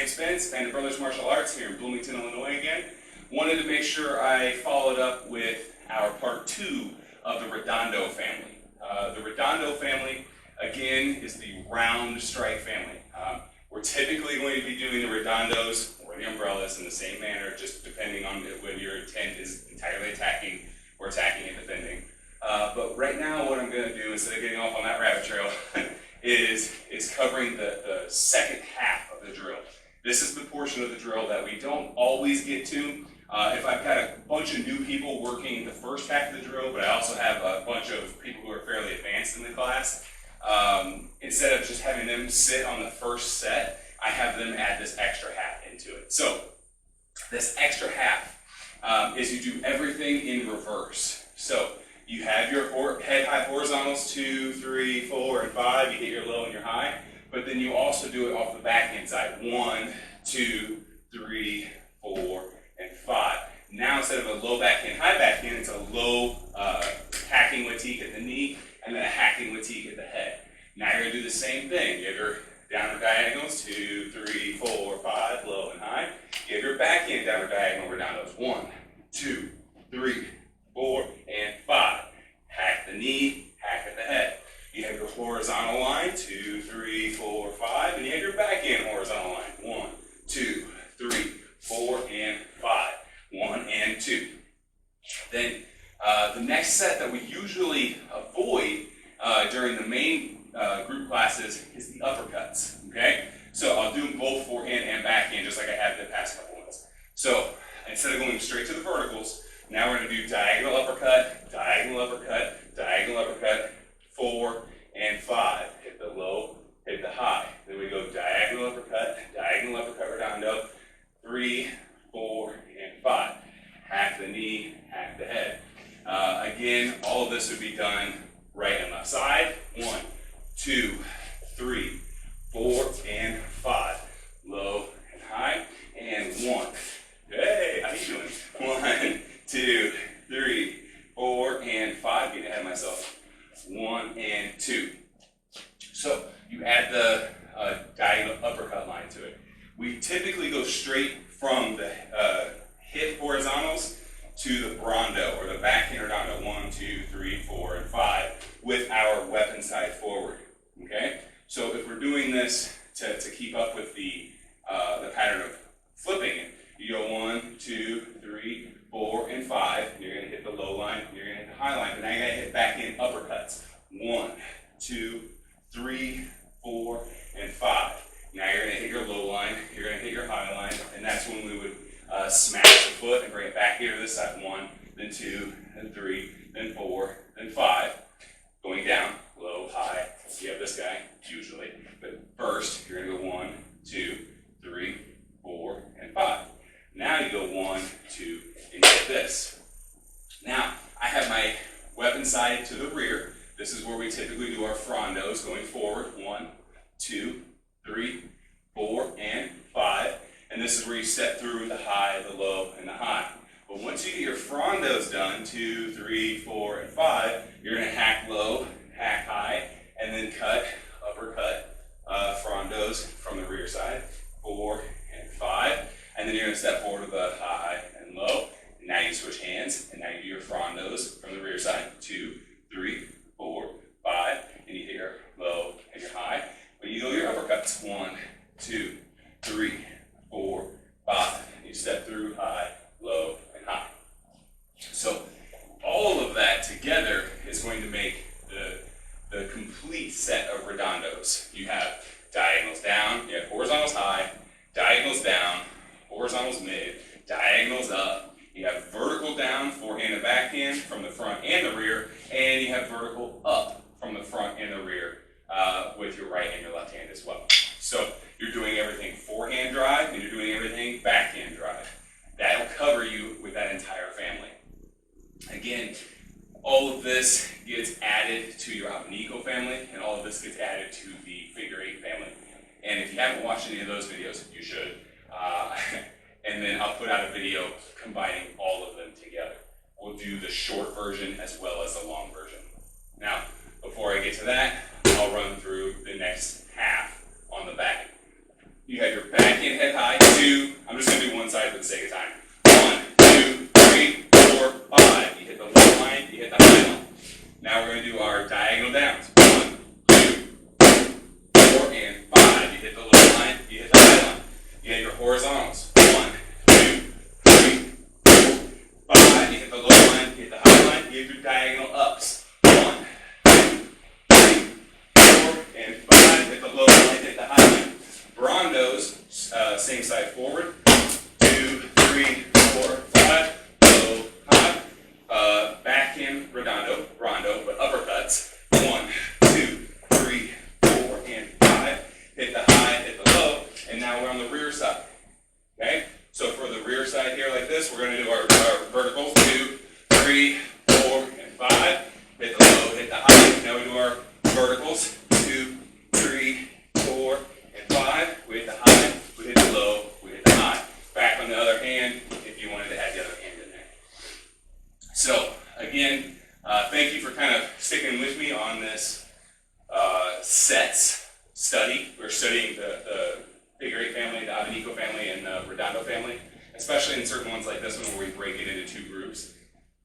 name's Spence, Bandit Brothers Martial Arts here in Bloomington, Illinois again. Wanted to make sure I followed up with our part 2 of the Redondo family. The Redondo family, again, is the round strike family. We're typically going to be doing the Redondos or the umbrellas in the same manner, just depending on whether your intent is entirely attacking or attacking and defending. But right now what I'm going to do, instead of getting off on that rabbit trail, is covering the second half of the drill. This is the portion of the drill that we don't always get to. If I've got a bunch of new people working the first half of the drill, but I also have a bunch of people who are fairly advanced in the class, instead of just having them sit on the first set, I have them add this extra half into it. So this extra half is you do everything in reverse. So you have your head high horizontals, 2, 3, 4, and 5. You hit your low and your high, but then you also do it off the backhand side. 1, 2, 3, 4, and 5. Now instead of a low backhand, high backhand, it's a low hacking latique at the knee and then a hacking latique at the head. Now you're going to do the same thing. You have your downward diagonals, 2, 3, 4, 5, low and high. You have your backhand downward diagonal redondos, 1, 2, 3, 4, and 5. Hack the knee, hack at the head. You have your horizontal line, 2, 3, 4, 5, and you have your backhand horizontal line, 1, 2, 3, 4, and 5. 1 and 2. Then the next set that we usually avoid during the main group classes is the uppercuts. Okay? So I'll do them both forehand and backhand, just like I have the past couple ones. So instead of going straight to the verticals, now we're going to do diagonal uppercut, diagonal uppercut, diagonal uppercut, 4 and 5. Hit the low, hit the high. Then we go diagonal uppercut redondo, 3, 4, and 5. Hack the knee, hack the head. Again, all of this would be done right and left side. 1, 2, 3, 4, and 5. Low and high. And 1. Hey, how you doing? 1, 2, 3, 4, and 5. Getting ahead of myself. 1 and 2. So you add the diagonal uppercut line to it. We typically go straight from the hip horizontals to the brondo or the backhand redondo. 1, 2, 3, 4, and 5 with our weapon side forward. Okay? So if we're doing this to keep up with the pattern of flipping it, you go 1, 2, 3, 4, and 5. And you're going to hit the low line. You're going to hit the high line. But now you got to hit backhand uppercuts. 1, 2, 3, 4, and 5. Now you're going to hit your low line. You're going to hit your high line, and that's when we would smash the foot and bring it back here to this side. 1, then 2, then 3, then 4, then 5. Going down, low, high. You have this guy usually, but first you're going to go 1, 2, 3, 4, and 5. Now you go 1, 2, and you hit this. Now I have my weapon side to the rear. This is where we typically do our frondos, going forward. 1, 2, 3, 4, and 5. And this is where you step through the high, the low, and the high. But once you get your frondos done, 2, 3, 4, and 5, you're going to hack low, hack high, and then cut, uppercut, frondos from the rear side, 4 and 5. And then you're going to step forward to the high and low. And now you switch hands, and now you do your frondos from the rear side, 2, 3, 4, 5, and you hit your low and your high. But you go your uppercuts, 1, 2, 3, 4, 5. You step through high, low, and high. So all of that together is going to make the complete set of redondos. You have diagonals down, you have horizontals high, diagonals down, horizontals mid, diagonals up. You have vertical down, forehand and backhand from the front and the rear, and you have vertical up from the front and the rear with your right and your left hand as well. So you're doing everything forehand drive and you're doing everything backhand drive. That'll cover you with that entire family. Again, all of this gets added to your Abanico family, and all of this gets added to the figure 8 family. And if you haven't watched any of those videos, you should. And then I'll put out a video combining all of them together. We'll do the short version as well as the long version. Now, before I get to that, I'll run through the next half on the back. You have your backhand head high. 2, I'm just going to do one side for the sake of time. 1, 2, 3, 4, 5. You hit the low line, you hit the high line. Now we're going to do our diagonal downs. 1, 2, 4, and 5. You hit the low line, you hit the high line. You hit your horizontals. 1, 2, 3, 4, 5. You hit the low line, you hit the high line, you hit your diagonal ups. 1, 2, 3, 4, and 5. Hit the low line, hit the high line. Rondos, same side forward. 2, 3, 4, 5. Low, high. Backhand, rondo, but uppercuts. 1, 2, 3, 4, and 5. Hit the high, hit the low, and now we're on the rear side. Okay? So for the rear side here like this, we're going to do our verticals. 2, 3, 4, and 5. Hit the low, hit the high. Now we do our verticals. 2, 3, 4, and 5. We hit the high, we hit the low, we hit the high. Back on the other hand if you wanted to add the other hand in there. So again, thank you for kind of sticking with me on this sets study. We're studying the figure 8 family, the Abanico family, and the Redondo family, especially in certain ones like this one where we break it into 2 groups.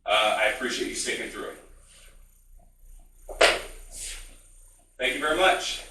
I appreciate you sticking through it. Thank you very much.